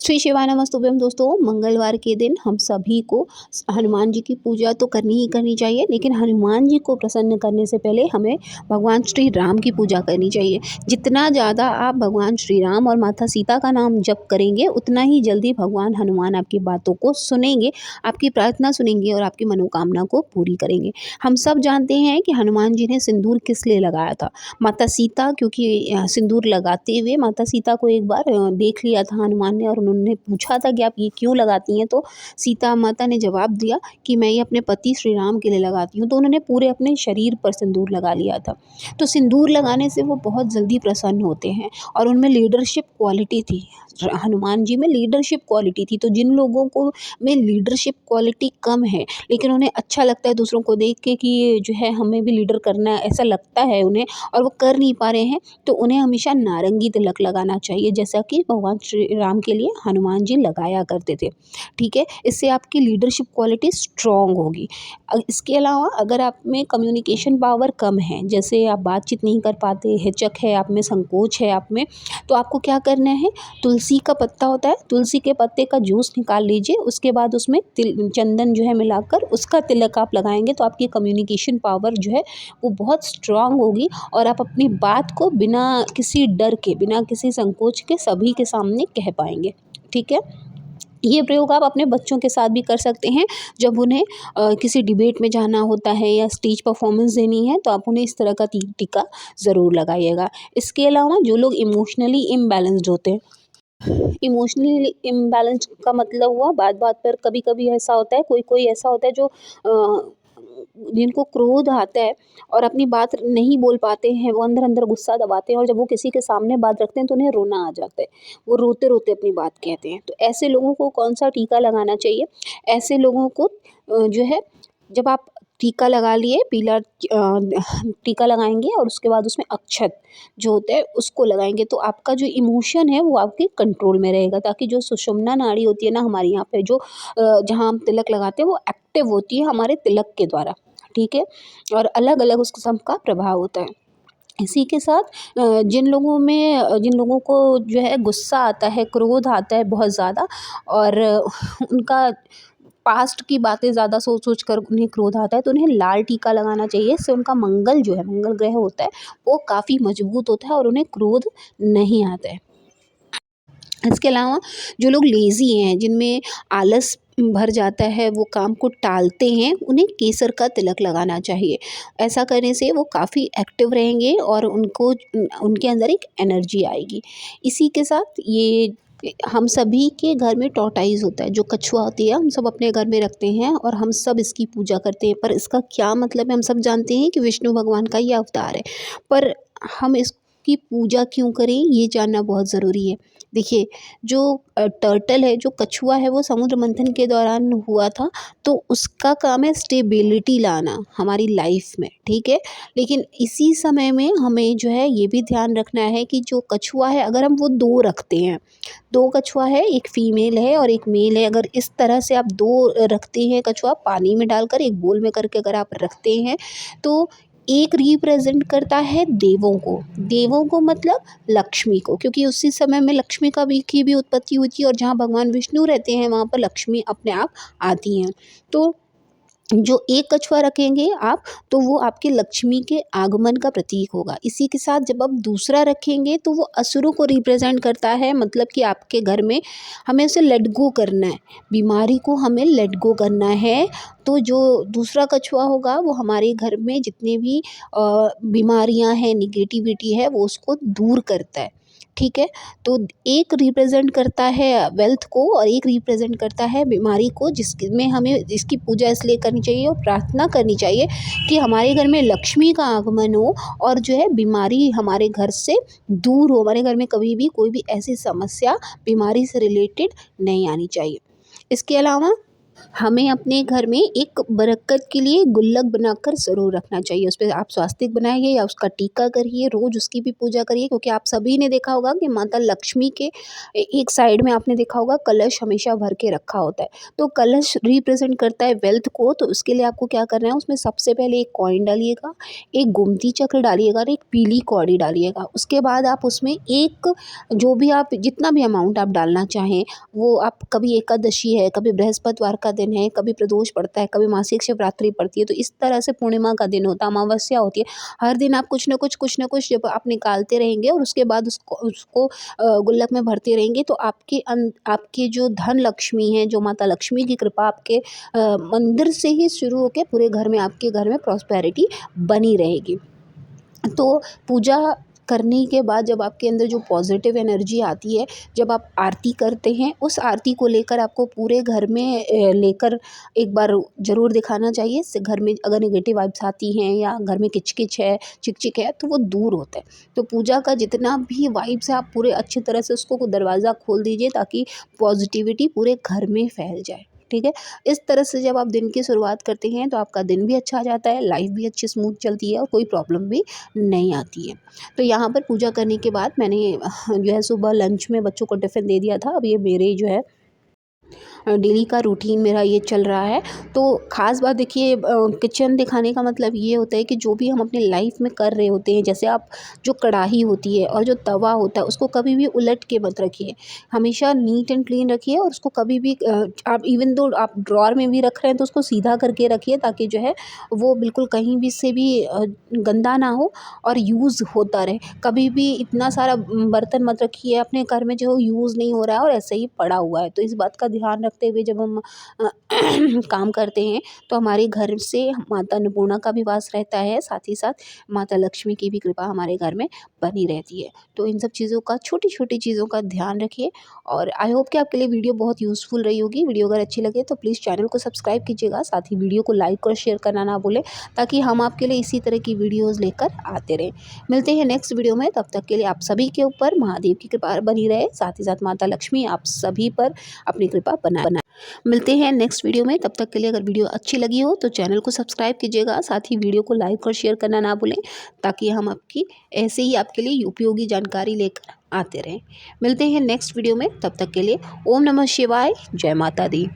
श्री शिवाय नमस्तुभ्यम। दोस्तों, मंगलवार के दिन हम सभी को हनुमान जी की पूजा तो करनी ही करनी चाहिए, लेकिन हनुमान जी को प्रसन्न करने से पहले हमें भगवान श्री राम की पूजा करनी चाहिए। जितना ज़्यादा आप भगवान श्री राम और माता सीता का नाम जप करेंगे, उतना ही जल्दी भगवान हनुमान आपकी बातों को सुनेंगे, आपकी प्रार्थना सुनेंगे और आपकी मनोकामना को पूरी करेंगे। हम सब जानते हैं कि हनुमान जी ने सिंदूर किस लिए लगाया था। माता सीता, क्योंकि सिंदूर लगाते हुए माता सीता को एक बार देख लिया था हनुमान ने, और उन्होंने पूछा था कि आप ये क्यों लगाती हैं। तो सीता माता ने जवाब दिया कि मैं ये अपने पति श्री राम के लिए लगाती हूँ। तो उन्होंने पूरे अपने शरीर पर सिंदूर लगा लिया था। तो सिंदूर लगाने से वो बहुत जल्दी प्रसन्न होते हैं और उनमें लीडरशिप क्वालिटी थी। हनुमान जी में लीडरशिप क्वालिटी थी। तो जिन लोगों को में लीडरशिप क्वालिटी कम है, लेकिन उन्हें अच्छा लगता है दूसरों को देख के कि जो है हमें भी लीडर करना है, ऐसा लगता है उन्हें, और वो कर नहीं पा रहे हैं, तो उन्हें हमेशा नारंगी तिलक लगाना चाहिए, जैसा कि भगवान श्री राम के लिए हनुमान जी लगाया करते थे। ठीक है, इससे आपकी लीडरशिप क्वालिटी स्ट्रॉन्ग होगी। इसके अलावा अगर आप में कम्युनिकेशन पावर कम है, जैसे आप बातचीत नहीं कर पाते, हिचक है आप में, संकोच है आप में, तो आपको क्या करना है, तुलसी का पत्ता होता है, तुलसी के पत्ते का जूस निकाल लीजिए, उसके बाद उसमें चंदन जो है मिलाकर उसका तिलक आप लगाएंगे, तो आपकी कम्युनिकेशन पावर जो है वो बहुत स्ट्रांग होगी और आप अपनी बात को बिना किसी डर के, बिना किसी संकोच के सभी के सामने कह पाएंगे। ठीक है, ये प्रयोग आप अपने बच्चों के साथ भी कर सकते हैं। जब उन्हें किसी डिबेट में जाना होता है या स्टेज परफॉर्मेंस देनी है, तो आप उन्हें इस तरह का टीका ज़रूर लगाइएगा। इसके अलावा जो लोग इमोशनली इम्बैलेंस्ड होते हैं, इमोशनली इम्बैलेंस का मतलब हुआ, बात बात पर कभी कभी ऐसा होता है, कोई कोई ऐसा होता है जो जिनको क्रोध आता है और अपनी बात नहीं बोल पाते हैं, वो अंदर अंदर गुस्सा दबाते हैं, और जब वो किसी के सामने बात रखते हैं तो उन्हें रोना आ जाता है, वो रोते रोते अपनी बात कहते हैं। तो ऐसे लोगों को कौन सा टीका लगाना चाहिए? ऐसे लोगों को जो है, जब आप टीका लगा लिए, पीला टीका लगाएंगे और उसके बाद उसमें अक्षत जो होता है उसको लगाएंगे, तो आपका जो इमोशन है वो आपके कंट्रोल में रहेगा, ताकि जो सुषुम्ना नाड़ी होती है ना हमारे यहाँ पे, जो जहाँ हम तिलक लगाते हैं, वो एक्टिव होती है हमारे तिलक के द्वारा। ठीक है, और अलग अलग उस किस्म का प्रभाव होता है। इसी के साथ जिन लोगों को जो है गुस्सा आता है, क्रोध आता है बहुत ज़्यादा, और उनका पास्ट की बातें ज़्यादा सोच सोच कर उन्हें क्रोध आता है, तो उन्हें लाल टीका लगाना चाहिए। इससे उनका मंगल जो है, मंगल ग्रह होता है, वो काफ़ी मजबूत होता है और उन्हें क्रोध नहीं आता है। इसके अलावा जो लोग लेज़ी हैं, जिनमें आलस भर जाता है, वो काम को टालते हैं, उन्हें केसर का तिलक लगाना चाहिए। ऐसा करने से वो काफ़ी एक्टिव रहेंगे और उनके अंदर एक एनर्जी आएगी। इसी के साथ ये हम सभी के घर में टॉर्टाइज़ होता है, जो कछुआ होती है, हम सब अपने घर में रखते हैं और हम सब इसकी पूजा करते हैं। पर इसका क्या मतलब है? हम सब जानते हैं कि विष्णु भगवान का ये अवतार है, पर हम इसकी पूजा क्यों करें, ये जानना बहुत ज़रूरी है। देखिए, जो टर्टल है, जो कछुआ है, वो समुद्र मंथन के दौरान हुआ था, तो उसका काम है स्टेबिलिटी लाना हमारी लाइफ में। ठीक है, लेकिन इसी समय में हमें जो है ये भी ध्यान रखना है कि जो कछुआ है, अगर हम वो 2 रखते हैं, 2 कछुआ है, एक फीमेल है और एक मेल है, अगर इस तरह से आप 2 रखते हैं कछुआ, पानी में डालकर एक बोल में करके अगर आप रखते हैं, तो एक रिप्रेजेंट करता है देवों को मतलब लक्ष्मी को, क्योंकि उसी समय में लक्ष्मी की भी उत्पत्ति हुई थी, और जहाँ भगवान विष्णु रहते हैं वहाँ पर लक्ष्मी अपने आप आती हैं। तो जो एक कछुआ रखेंगे आप, तो वो आपके लक्ष्मी के आगमन का प्रतीक होगा। इसी के साथ जब आप दूसरा रखेंगे, तो वो असुरों को रिप्रेजेंट करता है, मतलब कि आपके घर में हमें उसे लेट गो करना है, बीमारी को हमें लेट गो करना है। तो जो दूसरा कछुआ होगा, वो हमारे घर में जितने भी बीमारियां हैं, निगेटिविटी है, वो उसको दूर करता है। ठीक है, तो एक रिप्रेजेंट करता है वेल्थ को और एक रिप्रेजेंट करता है बीमारी को, जिसमें हमें इसकी पूजा इसलिए करनी चाहिए और प्रार्थना करनी चाहिए कि हमारे घर में लक्ष्मी का आगमन हो और जो है बीमारी हमारे घर से दूर हो, हमारे घर में कभी भी कोई भी ऐसी समस्या बीमारी से रिलेटेड नहीं आनी चाहिए। इसके अलावा हमें अपने घर में एक बरक़्क़त के लिए गुल्लक बनाकर ज़रूर रखना चाहिए। उसपे आप स्वास्तिक बनाइए या उसका टीका करिए, रोज़ उसकी भी पूजा करिए, क्योंकि आप सभी ने देखा होगा कि माता लक्ष्मी के एक साइड में आपने देखा होगा कलश हमेशा भर के रखा होता है। तो कलश रिप्रेज़ेंट करता है वेल्थ को, तो उसके लिए आपको क्या करना है, उसमें सबसे पहले एक कॉइन डालिएगा, एक गोमती चक्र डालिएगा और एक पीली कौड़ी डालिएगा। उसके बाद आप उसमें एक जो भी आप जितना भी अमाउंट आप डालना चाहें, वो आप कभी एकादशी है, कभी बृहस्पतिवार का दिन है, कभी प्रदोष पड़ता है, कभी मासिक शिवरात्रि पड़ती है, तो इस तरह से पूर्णिमा का दिन होता है, अमावस्या होती है। हर दिन आप कुछ न कुछ जब आप निकालते रहेंगे और उसके बाद उसको उसको गुल्लक में भरते रहेंगे, तो आपकी जो धन लक्ष्मी है, जो माता लक्ष्मी की कृपा आपके मंदिर से ही शुरू होके पूरे घर में, आपके घर में प्रॉस्पेरिटी बनी रहेगी। तो पूजा करने के बाद जब आपके अंदर जो पॉजिटिव एनर्जी आती है, जब आप आरती करते हैं, उस आरती को लेकर आपको पूरे घर में लेकर एक बार ज़रूर दिखाना चाहिए। इससे घर में अगर नेगेटिव वाइब्स आती हैं या घर में किच-किच है, चिक-चिक है, तो वो दूर होता है। तो पूजा का जितना भी वाइब्स है, आप पूरे अच्छी तरह से उसको दरवाज़ा खोल दीजिए, ताकि पॉजिटिविटी पूरे घर में फैल जाए। ठीक है? इस तरह से जब आप दिन की शुरुआत करते हैं, तो आपका दिन भी अच्छा जाता है, लाइफ भी अच्छी स्मूथ चलती है और कोई प्रॉब्लम भी नहीं आती है। तो यहाँ पर पूजा करने के बाद मैंने जो है सुबह लंच में बच्चों को टिफ़िन दे दिया था। अब ये मेरे जो है डेली का रूटीन मेरा ये चल रहा है। तो ख़ास बात देखिए, किचन दिखाने का मतलब ये होता है कि जो भी हम अपनी लाइफ में कर रहे होते हैं, जैसे आप जो कढ़ाई होती है और जो तवा होता है, उसको कभी भी उलट के मत रखिए। हमेशा नीट एंड क्लीन रखिए और उसको कभी भी आप इवन दो आप ड्रॉअर में भी रख रहे हैं, तो उसको सीधा करके रखिए, ताकि जो है वो बिल्कुल कहीं भी से भी गंदा ना हो और यूज़ होता रहे। कभी भी इतना सारा बर्तन मत रखिए अपने घर में जो यूज़ नहीं हो रहा है और ऐसे ही पड़ा हुआ है। तो इस बात का ध्यान रखते हुए जब हम काम करते हैं, तो हमारे घर से माता अन्नपूर्णा का भी वास रहता है, साथ ही साथ माता लक्ष्मी की भी कृपा हमारे घर में बनी रहती है। तो इन सब चीज़ों का, छोटी-छोटी चीज़ों का ध्यान रखिए और आई होप कि आपके लिए वीडियो बहुत यूज़फुल रही होगी। वीडियो अगर अच्छी लगे तो प्लीज़ चैनल को सब्सक्राइब कीजिएगा, साथ ही वीडियो को लाइक और शेयर करना ना भूलें, ताकि हम आपके लिए इसी तरह की वीडियोज़ लेकर आते रहें। मिलते हैं नेक्स्ट वीडियो में, तब तक के लिए आप सभी के ऊपर महादेव की कृपा बनी रहे, साथ ही साथ माता लक्ष्मी आप सभी पर अपनी कृपा बनाए। मिलते हैं नेक्स्ट वीडियो में, तब तक के लिए अगर वीडियो अच्छी लगी हो तो चैनल को सब्सक्राइब कीजिएगा, साथ ही वीडियो को लाइक और शेयर करना ना भूलें, ताकि हम आपकी ऐसे ही आपके लिए उपयोगी जानकारी लेकर आते रहें। मिलते हैं नेक्स्ट वीडियो में, तब तक के लिए ओम नमः शिवाय, जय माता दी।